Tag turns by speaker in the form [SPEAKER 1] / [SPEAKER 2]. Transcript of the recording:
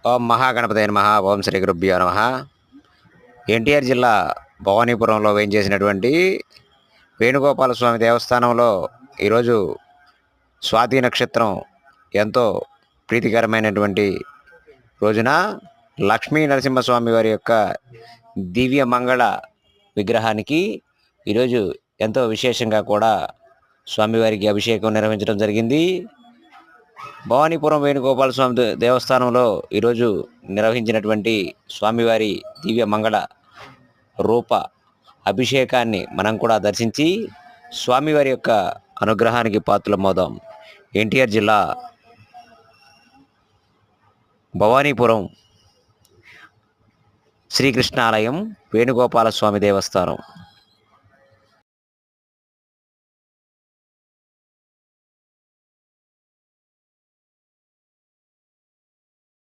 [SPEAKER 1] ఓం మహాగణపతయ నమః. ఓం శ్రీ గురుభ్యో నమః. ఎన్టీఆర్ జిల్లా భవానీపురంలో వేయించేసినటువంటి వేణుగోపాల స్వామి దేవస్థానంలో ఈరోజు స్వాతి నక్షత్రం ఎంతో ప్రీతికరమైనటువంటి రోజున లక్ష్మీ నరసింహస్వామి వారి యొక్క దివ్య మంగళ విగ్రహానికి ఈరోజు ఎంతో విశేషంగా కూడా స్వామివారికి అభిషేకం నిర్వహించడం జరిగింది. భవానీపురం వేణుగోపాల స్వామి దేవస్థానంలో ఈరోజు నిర్వహించినటువంటి స్వామివారి దివ్య మంగళ రూప అభిషేకాన్ని మనం కూడా దర్శించి స్వామివారి యొక్క అనుగ్రహానికి పాత్రలమవుదాం. ఎన్టీఆర్ జిల్లా భవానీపురం శ్రీకృష్ణాలయం వేణుగోపాల స్వామి దేవస్థానం.